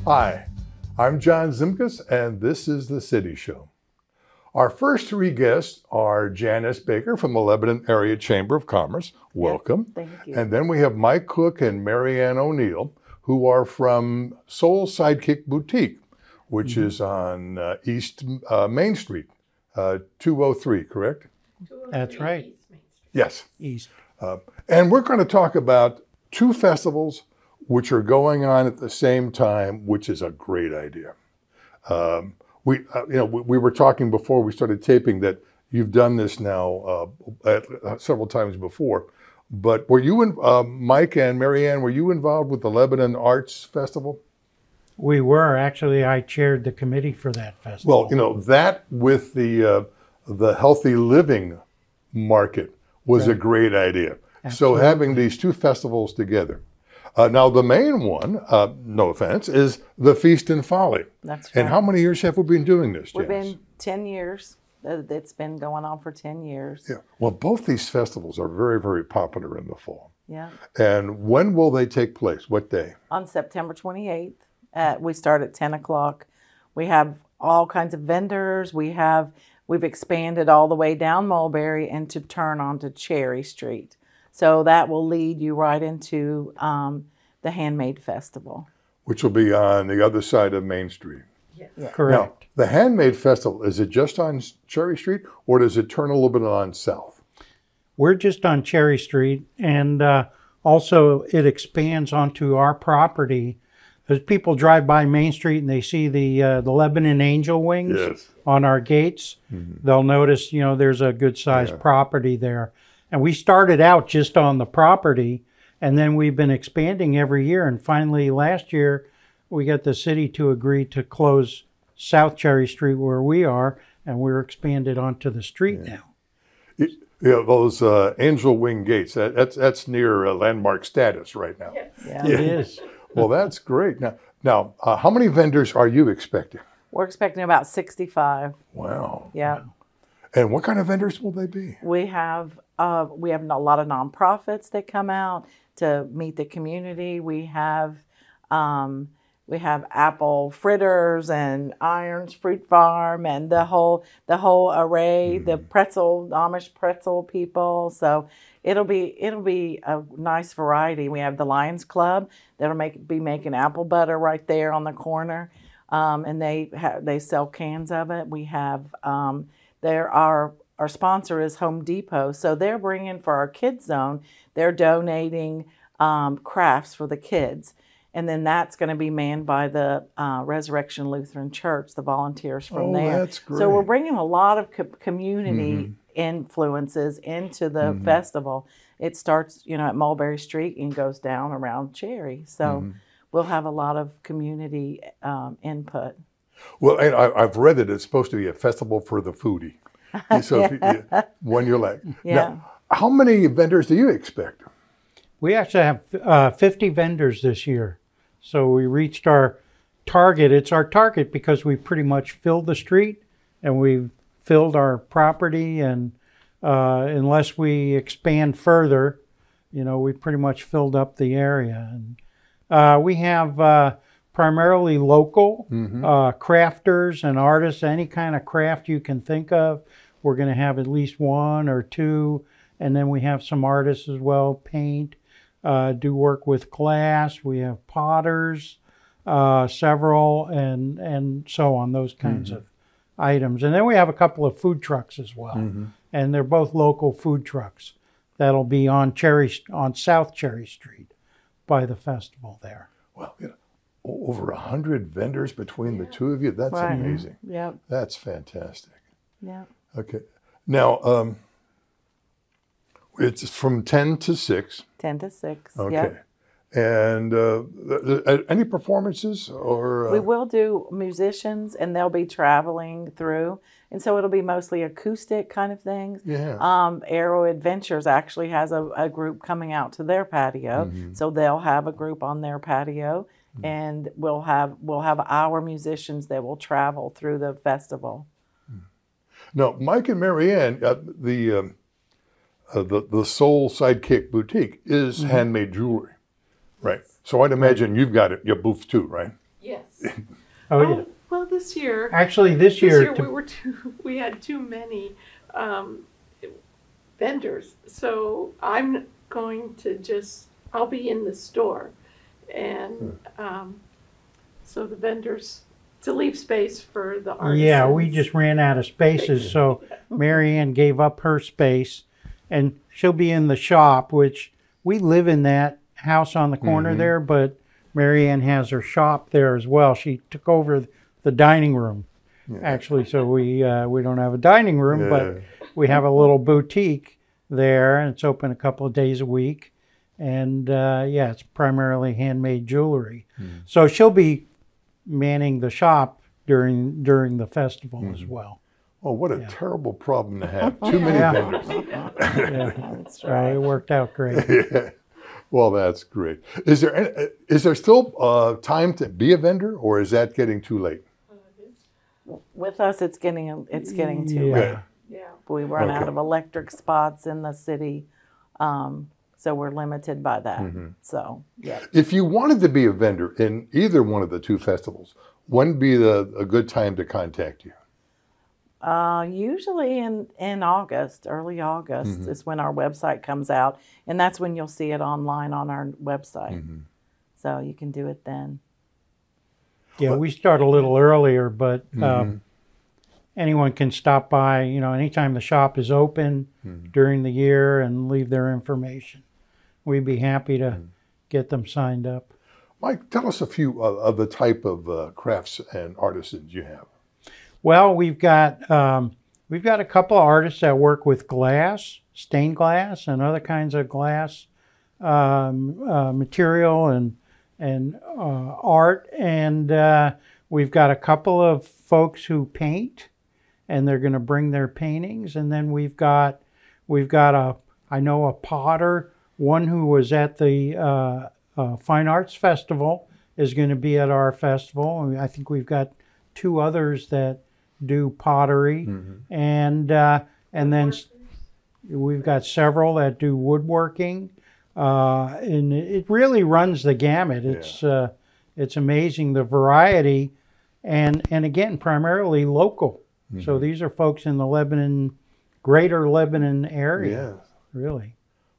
Hi, I'm John Zimkus, and this is The City Show. Our first three guests are Janice Baker from the Lebanon Area Chamber of Commerce. Welcome. Yes, thank you. And then we have Mike Cook and Marianne O'Neill, who are from Soul Sidekick Boutique, which is on East Main Street, 203, correct? That's right. East Main Street. Yes. East. And we're going to talk about two festivals which are going on at the same time, which is a great idea. We were talking before we started taping that you've done this now several times before. But were you, Mike and Marianne, were you involved with the Lebanon Arts Festival? We were. Actually, I chaired the committee for that festival. Well, that with the healthy living market was a great idea. Absolutely. So having these two festivals together. Now, the main one, no offense, is the Feast and Folly. That's right. And how many years have we been doing this, Janice? We've been 10 years. It's been going on for 10 years. Yeah. Well, both these festivals are very, very popular in the fall. Yeah. And when will they take place? What day? On September 28th, we start at 10 o'clock. We have all kinds of vendors. We've expanded all the way down Mulberry and to turn onto Cherry Street. So that will lead you right into the Handmade Festival. Which will be on the other side of Main Street. Yeah. Correct. Now, the Handmade Festival, is it just on Cherry Street or does it turn a little bit on south? We're just on Cherry Street, and also it expands onto our property. As people drive by Main Street and they see the Lebanon angel wings on our gates, they'll notice, there's a good-sized property there. And we started out just on the property, and then we've been expanding every year. And finally, last year, we got the city to agree to close South Cherry Street where we are, and we're expanded onto the street now. Those angel wing gates, that's near landmark status right now. Yeah. It is. Well, that's great. Now, how many vendors are you expecting? We're expecting about 65. Wow. Yeah. And what kind of vendors will they be? We have a lot of nonprofits that come out to meet the community. We have apple fritters and Irons Fruit Farm and the whole array. The Amish pretzel people. So it'll be a nice variety. We have the Lions Club that'll be making apple butter right there on the corner, and they sell cans of it. We have our sponsor is Home Depot, so they're bringing for our kids zone. They're donating crafts for the kids. And then that's going to be manned by the Resurrection Lutheran Church, the volunteers from there. That's great. So we're bringing a lot of community influences into the festival. It starts, at Mulberry Street and goes down around Cherry. So we'll have a lot of community input. Well, and I've read that it's supposed to be a festival for the foodie. So when you're like, now, how many vendors do you expect? We actually have 50 vendors this year. So we reached our target. It's our target because we pretty much filled the street and we've filled our property. And unless we expand further, we pretty much filled up the area. And we have primarily local crafters and artists, any kind of craft you can think of. We're going to have at least one or two. And then we have some artists as well, paint. Do work with glass. We have potters, several, and so on, those kinds of items. And then we have a couple of food trucks as well. And they're both local food trucks. That'll be on South Cherry Street by the festival there. Well, over 100 vendors between the two of you. That's amazing. Yeah. That's fantastic. Yeah. Okay. Now, it's from 10 to 6. 10 to 6. Okay. Yep. And any performances or? We will do musicians, and they'll be traveling through, and so it'll be mostly acoustic kind of things. Yeah. Aero Adventures actually has a group coming out to their patio, so they'll have a group on their patio, and we'll have our musicians that will travel through the festival. Now, Mike and Marianne, the Soul Sidekick Boutique is handmade jewelry, right? So I'd imagine you've got your booth too, right? Yes. Oh, yeah. Well, this year. Actually, this This year, year we had too many vendors, so I'm going to I'll be in the store, and so the vendors, to leave space for the artisans. yeah, we just ran out of spaces, so Mary Ann gave up her space, and she'll be in the shop, which we live in that house on the corner there, but Mary Ann has her shop there as well. She took over the dining room, actually, so we don't have a dining room, but we have a little boutique there, and it's open a couple of days a week, and yeah, it's primarily handmade jewelry. So she'll be manning the shop during the festival as well. Oh, what a terrible problem to have. Too many vendors. That's right. It worked out great. Yeah. Well, that's great. Is there still time to be a vendor, or is that getting too late? With us, it's getting too Yeah. late. Yeah. We run out Okay. of electric spots in the city, so we're limited by that. So yeah. If you wanted to be a vendor in either one of the two festivals, when would be a good time to contact you? Usually in August, early August is when our website comes out, and that's when you'll see it online on our website. So you can do it then. Yeah, we start a little earlier, but anyone can stop by, anytime the shop is open during the year and leave their information. We'd be happy to get them signed up. Mike, tell us a few of the type of crafts and artisans you have. Well, we've got a couple of artists that work with glass, stained glass, and other kinds of glass material and art, and we've got a couple of folks who paint, and they're going to bring their paintings, and then we've got a potter, one who was at the Fine Arts Festival is going to be at our festival. I think we've got two others that do pottery, and then we've got several that do woodworking, and it really runs the gamut. It's amazing the variety, and again primarily local. So these are folks in the greater Lebanon area. Really.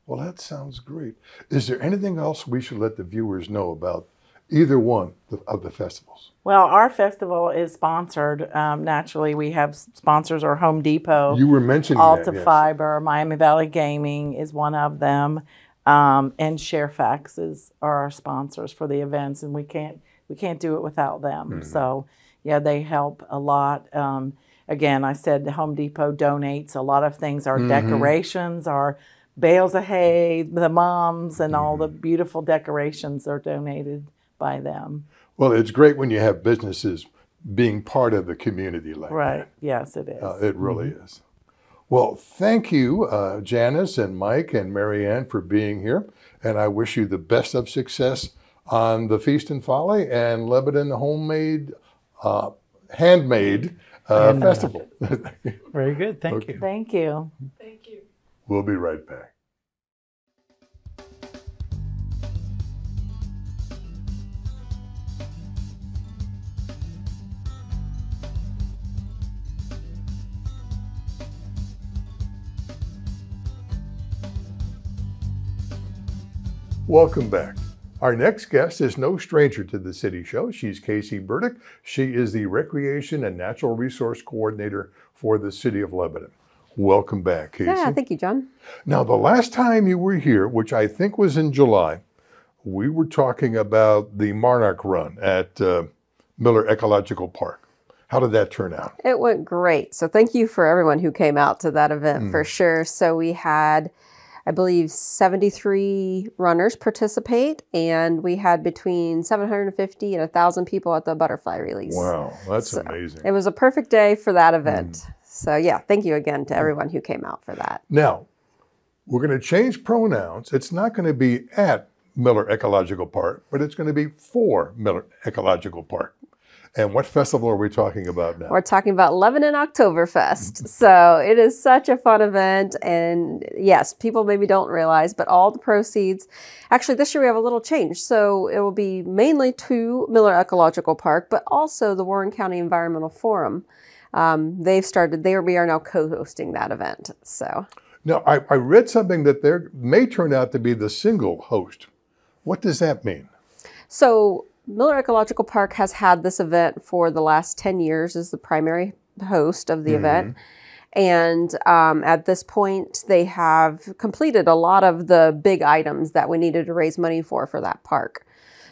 Well, that sounds great. Is there anything else we should let the viewers know about either one of the festivals? Well, our festival is sponsored. Naturally, we have sponsors, or Home Depot. You were mentioning Alta that, yes. Fiber, Miami Valley Gaming is one of them, and ShareFax are our sponsors for the events, and we can't do it without them. So, yeah, they help a lot. Again, I said the Home Depot donates a lot of things. Our decorations, our bales of hay, the mums, and all the beautiful decorations are donated by them. Well, it's great when you have businesses being part of the community like Right. that. Yes, it is. It really is. Well, thank you, Janice and Mike and Mary Ann, for being here. And I wish you the best of success on the Feast and Folly and Lebanon Handmade Festival. Very good. Thank you. Thank you. Thank you. We'll be right back. Welcome back. Our next guest is no stranger to the City Show. She's Casey Burdick. She is the Recreation and Natural Resource Coordinator for the City of Lebanon. Welcome back, Casey. Yeah, thank you, John. Now, the last time you were here, which I think was in July, we were talking about the Monarch Run at Miller Ecological Park. How did that turn out? It went great. So thank you for everyone who came out to that event for sure. So we had, I believe, 73 runners participate, and we had between 750 and 1,000 people at the butterfly release. Wow, that's amazing. It was a perfect day for that event. So yeah, thank you again to everyone who came out for that. Now, we're going to change pronouns. It's not going to be at Miller Ecological Park, but it's going to be for Miller Ecological Park. And what festival are we talking about now? We're talking about Lebanon Oktoberfest. So it is such a fun event. And yes, people maybe don't realize, but all the proceeds, actually this year we have a little change. So it will be mainly to Miller Ecological Park, but also the Warren County Environmental Forum. We are now co-hosting that event. So Now, I read something that there may turn out to be the single host. What does that mean? So Miller Ecological Park has had this event for the last 10 years as the primary host of the event. And at this point, they have completed a lot of the big items that we needed to raise money for that park.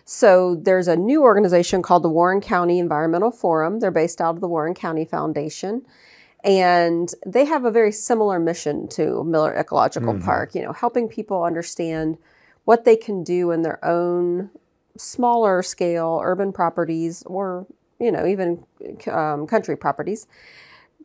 So there's a new organization called the Warren County Environmental Forum. They're based out of the Warren County Foundation. And they have a very similar mission to Miller Ecological Park, helping people understand what they can do in their own smaller scale urban properties or, even country properties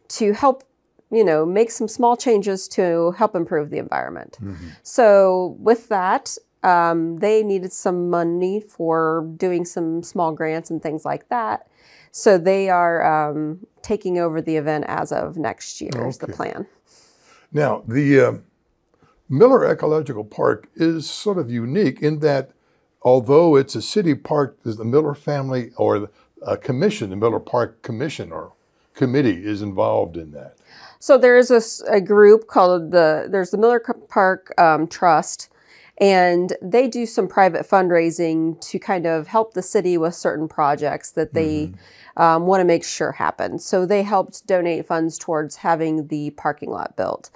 to help, make some small changes to help improve the environment. So with that, they needed some money for doing some small grants and things like that. So they are taking over the event as of next year is the plan. Now, the Miller Ecological Park is sort of unique in that although it's a city park, the Miller family or a commission, the Miller Park Commission or committee is involved in that. So there is a group called there's the Miller Park Trust, and they do some private fundraising to kind of help the city with certain projects that they want to make sure happen. So they helped donate funds towards having the parking lot built,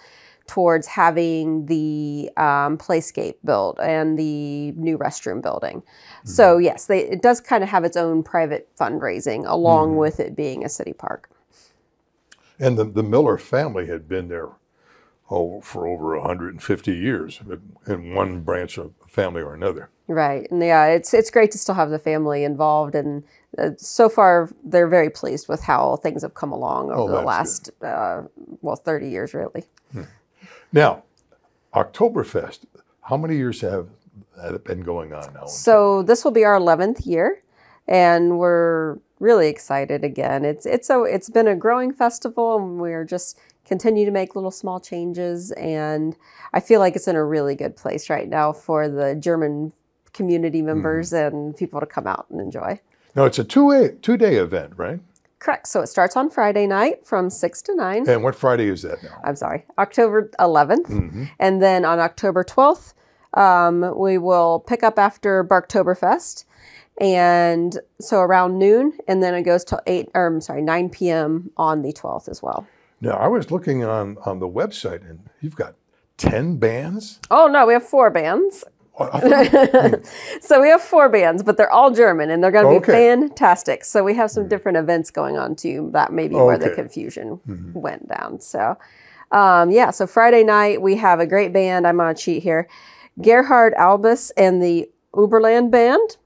towards having the playscape built and the new restroom building. So yes, it does kind of have its own private fundraising along with it being a city park. And the Miller family had been there for over 150 years in one branch of family or another. Right. And yeah, it's great to still have the family involved. And so far, they're very pleased with how things have come along over the last, 30 years, really. Now, Oktoberfest, how many years have it been going on now? So this will be our 11th year, and we're really excited again. It's been a growing festival, and we're just continue to make little small changes, and I feel like it's in a really good place right now for the German community members and people to come out and enjoy. Now, it's a two-day event, right? Correct. So it starts on Friday night from 6 to 9. And what Friday is that now? I'm sorry, October 11th. And then on October 12th, we will pick up after Barktoberfest. And so around noon, and then it goes till 9 p.m. on the 12th as well. Now, I was looking on the website, and you've got 10 bands? Oh, no, we have 4 bands. So we have 4 bands, but they're all German, and they're going to be fantastic. So we have some different events going on, too. That may be where the confusion went down. So, so Friday night, we have a great band. I'm on a sheet here. Gerhard Albus and the Uberland Band.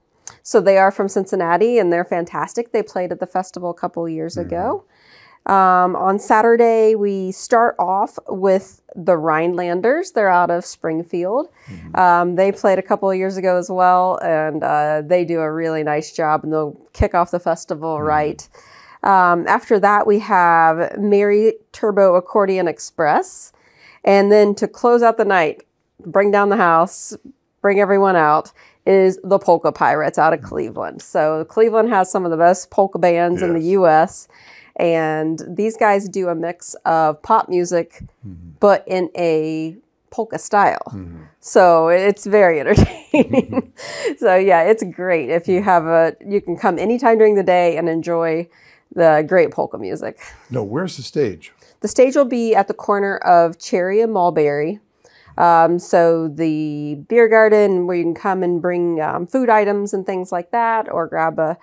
So they are from Cincinnati, and they're fantastic. They played at the festival a couple of years ago. On Saturday, we start off with the Rhinelanders. They're out of Springfield. They played a couple of years ago as well, and they do a really nice job, and they'll kick off the festival right. After that, we have Mary Turbo Accordion Express. And then to close out the night, bring down the house, bring everyone out, is the Polka Pirates out of Cleveland. So Cleveland has some of the best polka bands in the U.S., and these guys do a mix of pop music, but in a polka style. So it's very entertaining. So yeah, it's great. If you have you can come anytime during the day and enjoy the great polka music. No, where's the stage? The stage will be at the corner of Cherry and Mulberry. So the beer garden where you can come and bring food items and things like that, or grab a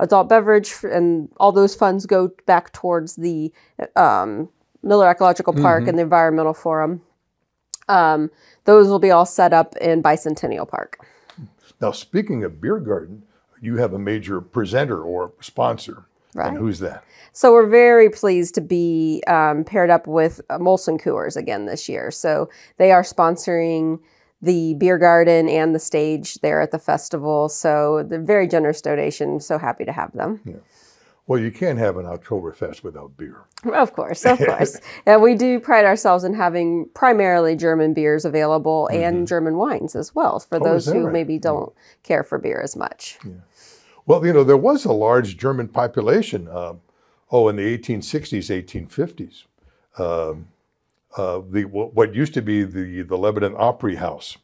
adult beverage, and all those funds go back towards the Miller Ecological Park and the Environmental Forum. Those will be all set up in Bicentennial Park. Now, speaking of beer garden, you have a major presenter or sponsor. Right. And who's that? So we're very pleased to be paired up with Molson Coors again this year. So they are sponsoring the beer garden and the stage there at the festival. So they're very generous donation. So happy to have them. Yeah. Well, you can't have an Oktoberfest without beer. Of course, of course. And we do pride ourselves in having primarily German beers available and German wines as well for those who right? maybe don't care for beer as much. Yeah. Well, you know, there was a large German population, in the 1860s, 1850s. What used to be the Lebanon Opry House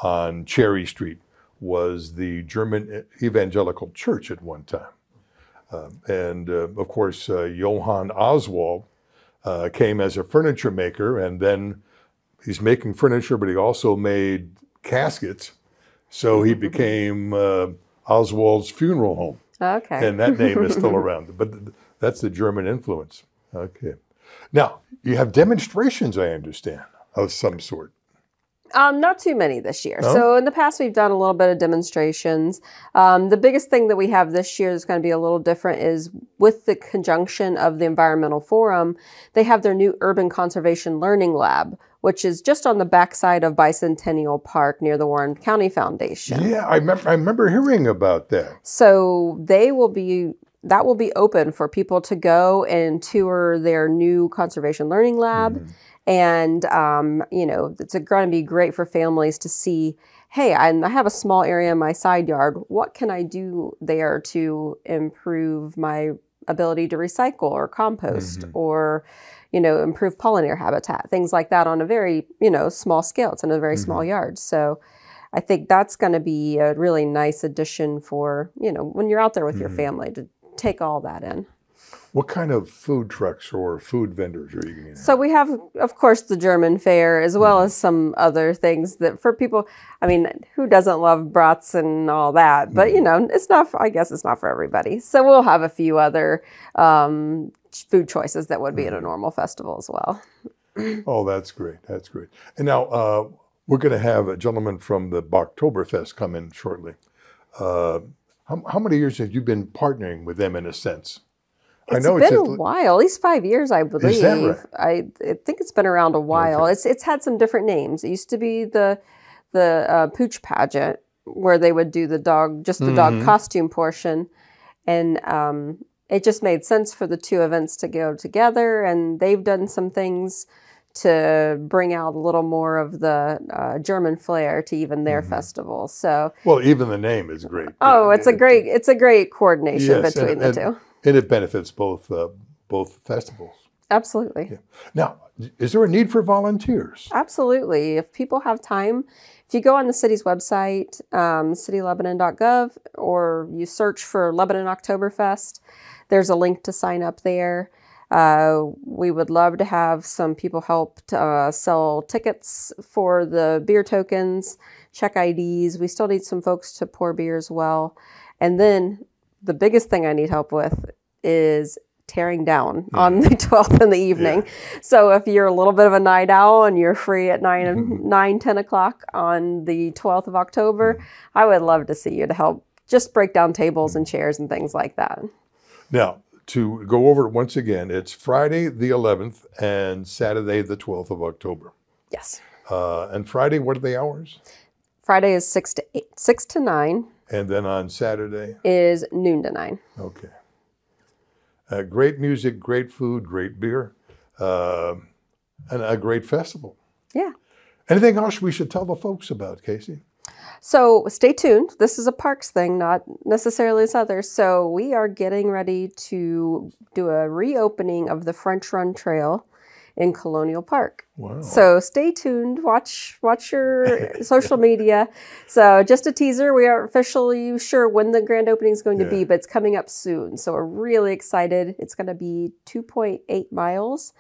on Cherry Street was the German Evangelical Church at one time. Of course, Johann Oswald came as a furniture maker, and then he's making furniture, but he also made caskets. So he became Oswald's Funeral Home. Okay. And that name is still around. But that's the German influence. Okay. Now, you have demonstrations, I understand, of some sort. Not too many this year. No? So in the past, we've done a little bit of demonstrations. The biggest thing that we have this year is going to be a little different is with the conjunction of the Environmental Forum, they have their new Urban Conservation Learning Lab, which is just on the backside of Bicentennial Park near the Warren County Foundation. Yeah, I remember hearing about that. So that will be open for people to go and tour their new conservation learning lab. And, it's going to be great for families to see, hey, I have a small area in my side yard. What can I do there to improve my ability to recycle or compost or, improve pollinator habitat, things like that on a very, small scale. It's in a very small yard. So I think that's going to be a really nice addition for, when you're out there with your family to take all that in. What kind of food trucks or food vendors are you going to have? So we have, of course, the German fare, as well as some other things that for people, I mean, who doesn't love brats and all that? But, it's not, I guess it's not for everybody. So we'll have a few other food choices that would be at a normal festival as well. Oh, that's great. That's great. And now we're going to have a gentleman from the Barktoberfest come in shortly. How many years have you been partnering with them in a sense? It's been a while, at least 5 years, I believe. Is that right? I think it's been around a while. Okay. It's had some different names. It used to be the Pooch Pageant, where they would do the dog costume portion. And it just made sense for the two events to go together. And they've done some things to bring out a little more of the German flair to even their festival. So, well, even the name is great. Oh, it's a great coordination between the two. And it benefits both festivals. Absolutely. Yeah. Now, is there a need for volunteers? Absolutely. If people have time, if you go on the city's website, citylebanon.gov, or you search for Lebanon Oktoberfest, there's a link to sign up there. We would love to have some people help sell tickets for the beer tokens, check IDs. We still need some folks to pour beer as well. And then the biggest thing I need help with is tearing down on the 12th in the evening. Yeah. So if you're a little bit of a night owl and you're free at 10 o'clock on the 12th of October, I would love to see you to help just break down tables and chairs and things like that. Now, to go over it once again, it's Friday the 11th and Saturday the 12th of October. Yes. And Friday, what are the hours? Friday is 6 to 9. And then on Saturday? Is noon to 9. Okay. Great music, great food, great beer, and a great festival. Yeah. Anything else we should tell the folks about, Casey? So stay tuned. This is a parks thing, not necessarily this other. So we are getting ready to do a reopening of the French Run Trail in Colonial Park. Wow. So stay tuned. Watch your social media. So just a teaser. We aren't officially sure when the grand opening is going to be, but it's coming up soon. So we're really excited. It's going to be 2.8 miles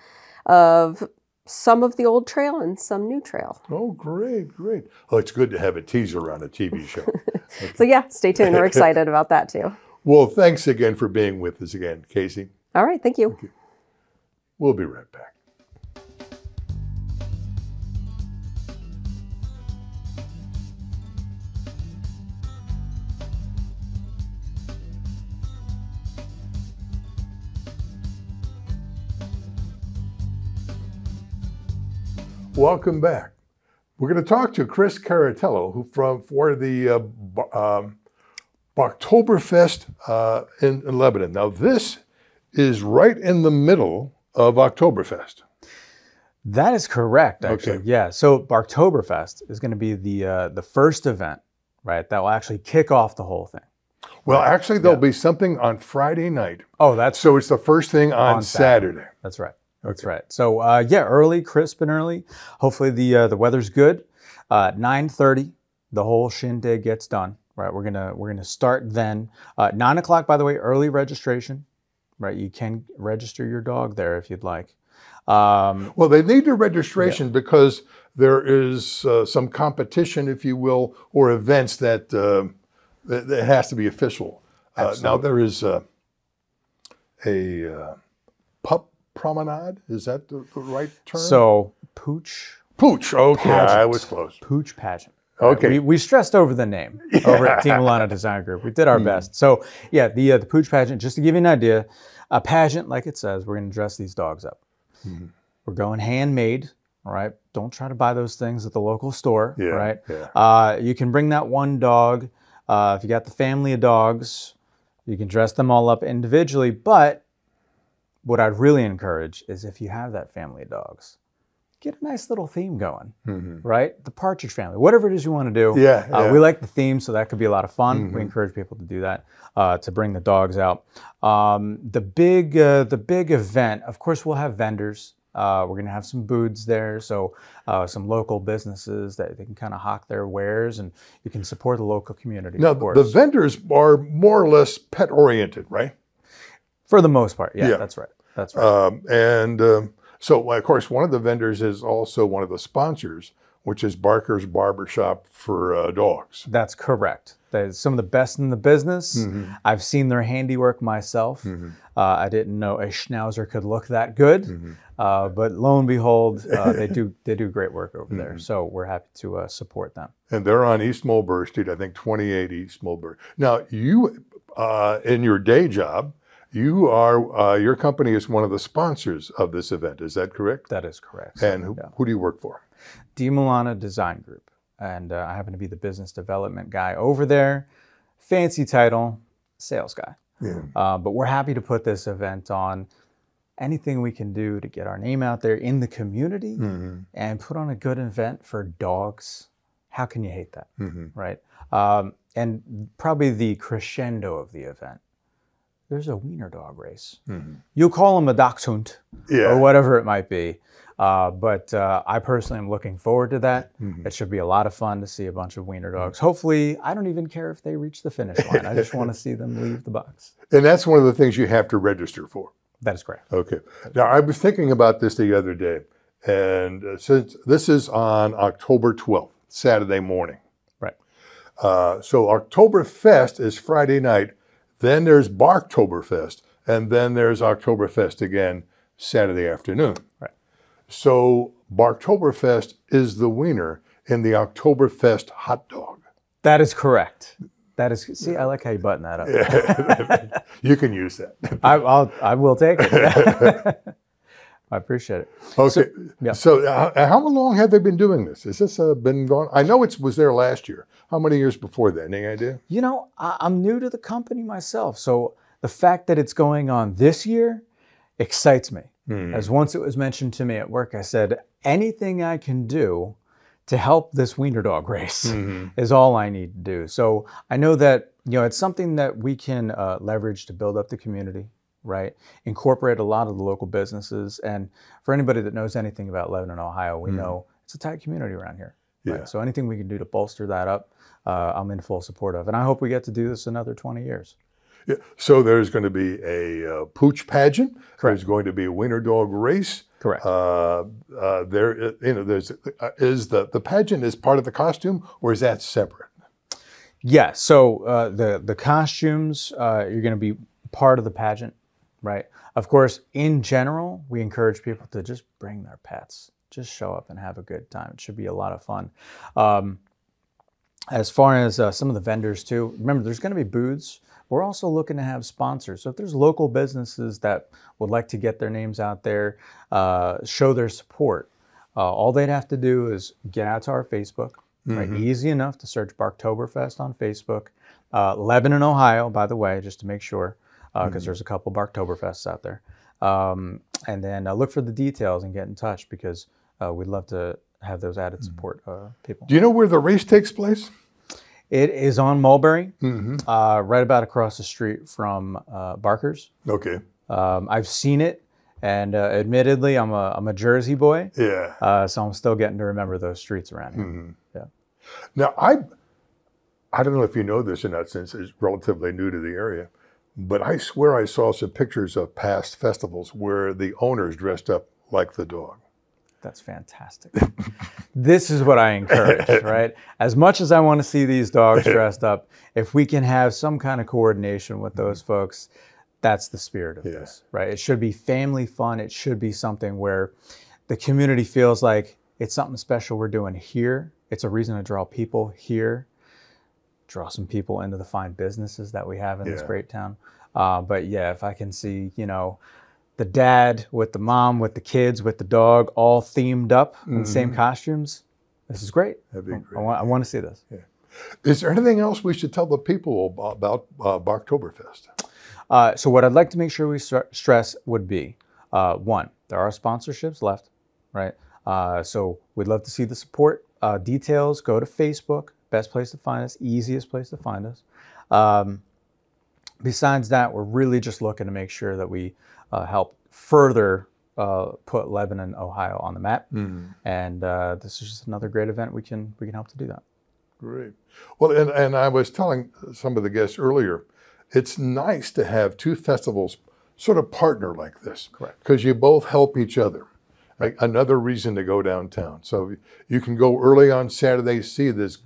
of some of the old trail and some new trail. Oh, great, great. Oh, it's good to have a teaser on a TV show. Okay. So yeah, stay tuned. We're excited about that too. Well, thanks again for being with us again, Casey. All right, thank you. Thank you. We'll be right back. Welcome back. We're going to talk to Chris Caratello, for the Barktoberfest in Lebanon. Now, this is right in the middle of Oktoberfest. That is correct, actually. Okay. Yeah. So Barktoberfest is going to be the first event, right? That will actually kick off the whole thing. Well, actually, there'll be something on Friday night. Oh, that's So it's the first thing on Saturday. That's right. That's right. So yeah, early, crisp and early. Hopefully the weather's good. 9:30, the whole shindig gets done. Right. We're gonna start then. 9 o'clock, by the way, early registration. Right. You can register your dog there if you'd like. Well, they need the registration because there is some competition, if you will, or events that that has to be official. Now there is a pup promenade. Is that the right term? So pooch Okay, pageant. I was close. Pooch pageant. Okay. We stressed over the name over at Team Milano Design Group. We did our best. So yeah, the pooch pageant, just to give you an idea, a pageant, like it says, we're going to dress these dogs up. We're going handmade, all right? Don't try to buy those things at the local store, right? Yeah. You can bring that one dog. If you got the family of dogs, you can dress them all up individually. But what I'd really encourage is if you have that family of dogs, get a nice little theme going, right? The Partridge Family, whatever it is you want to do. Yeah. We like the theme, so that could be a lot of fun. We encourage people to do that, to bring the dogs out. The big event, of course, we'll have vendors. We're going to have some booths there, so some local businesses that they can kind of hawk their wares, and you can support the local community. Now, of course. the vendors are more or less pet oriented, right? For the most part, yeah. That's right. That's right. So, of course, one of the vendors is also one of the sponsors, which is Barker's Barbershop for Dogs. That's correct. They're some of the best in the business. I've seen their handiwork myself. I didn't know a Schnauzer could look that good, but lo and behold, they do great work over there. So we're happy to support them. And they're on East Mulberry Street, I think 28 East Mulberry. Now, you, in your day job, you are your company is one of the sponsors of this event. Is that correct? That is correct. And who do you work for? Milano Design Group, and I happen to be the business development guy over there. Fancy title, sales guy. But we're happy to put this event on. Anything we can do to get our name out there in the community and put on a good event for dogs. How can you hate that, right? And probably the crescendo of the event. There's a wiener dog race. You'll call them a dachshund or whatever it might be. But I personally am looking forward to that. It should be a lot of fun to see a bunch of wiener dogs. Hopefully, I don't even care if they reach the finish line. I just want to see them leave the box. And that's one of the things you have to register for. That is correct. Okay. Now, I was thinking about this the other day, and since this is on October 12th, Saturday morning. Right. So Oktoberfest is Friday night. Then there's Barktoberfest, and then there's Oktoberfest again Saturday afternoon. Right. So Barktoberfest is the winner in the Oktoberfest hot dog. That is correct. That is. See, I like how you button that up. You can use that. I will take it. I appreciate it. Okay. So how long have they been doing this? Has this been going? I know it was there last year. How many years before that? Any idea? You know, I'm new to the company myself, so the fact that it's going on this year excites me. As once it was mentioned to me at work, I said, anything I can do to help this wiener dog race is all I need to do. So I know that, you know, it's something that we can leverage to build up the community, right? Incorporate a lot of the local businesses. And for anybody that knows anything about Lebanon, Ohio, we know it's a tight community around here. Yeah. Right? So anything we can do to bolster that up, I'm in full support of. And I hope we get to do this another 20 years. Yeah. So there's going to be a pooch pageant. Correct. There's going to be a wiener dog race. Correct. There, you know, there's is the pageant is part of the costume, or is that separate? Yeah. So the costumes, you're going to be part of the pageant, right? Of course, in general, we encourage people to just bring their pets, just show up and have a good time. It should be a lot of fun. As far as some of the vendors too, remember there's going to be booths. We're also looking to have sponsors. So if there's local businesses that would like to get their names out there, show their support, all they'd have to do is get out to our Facebook. Right? Easy enough to search Barktoberfest on Facebook. Lebanon, Ohio, by the way, just to make sure. because there's a couple Barktoberfests out there. And then look for the details and get in touch, because we'd love to have those added support people. Do you know where the race takes place? It is on Mulberry, right about across the street from Barker's. Okay. I've seen it, and admittedly, I'm a Jersey boy. Yeah. So I'm still getting to remember those streets around here. Yeah. Now, I don't know if you know this or not, since it's relatively new to the area, but I swear I saw some pictures of past festivals where the owners dressed up like the dog. That's fantastic. This is what I encourage, right? As much as I want to see these dogs dressed up, if we can have some kind of coordination with those folks, that's the spirit of this, right? It should be family fun. It should be something where the community feels like it's something special we're doing here. It's a reason to draw people here, draw some people into the fine businesses that we have in this great town. But yeah, if I can see, you know, the dad with the mom, with the kids, with the dog, all themed up in the same costumes, this is great. That'd be great. I want to see this. Yeah. Is there anything else we should tell the people about Barktoberfest? So what I'd like to make sure we stress would be, one, there are sponsorships left, right? So we'd love to see the support. Details, go to Facebook, best place to find us, easiest place to find us. Besides that, we're really just looking to make sure that we help further put Lebanon, Ohio on the map. And this is just another great event we can help to do that. Great. Well, and I was telling some of the guests earlier, it's nice to have two festivals sort of partner like this. Correct. Because you both help each other. Like another reason to go downtown. So you can go early on Saturday, see the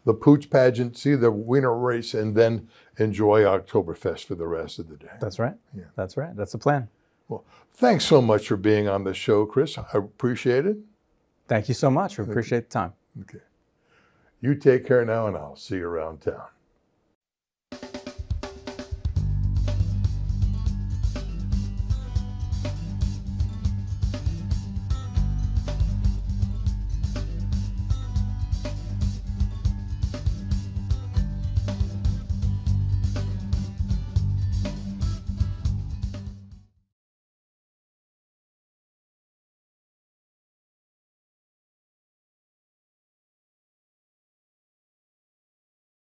Pooch pageant, see the winter race, and then enjoy Oktoberfest for the rest of the day. That's right. Yeah. That's right. That's the plan. Well, thanks so much for being on the show, Chris. I appreciate it. Thank you so much. We appreciate the time. Okay. You take care now, and I'll see you around town.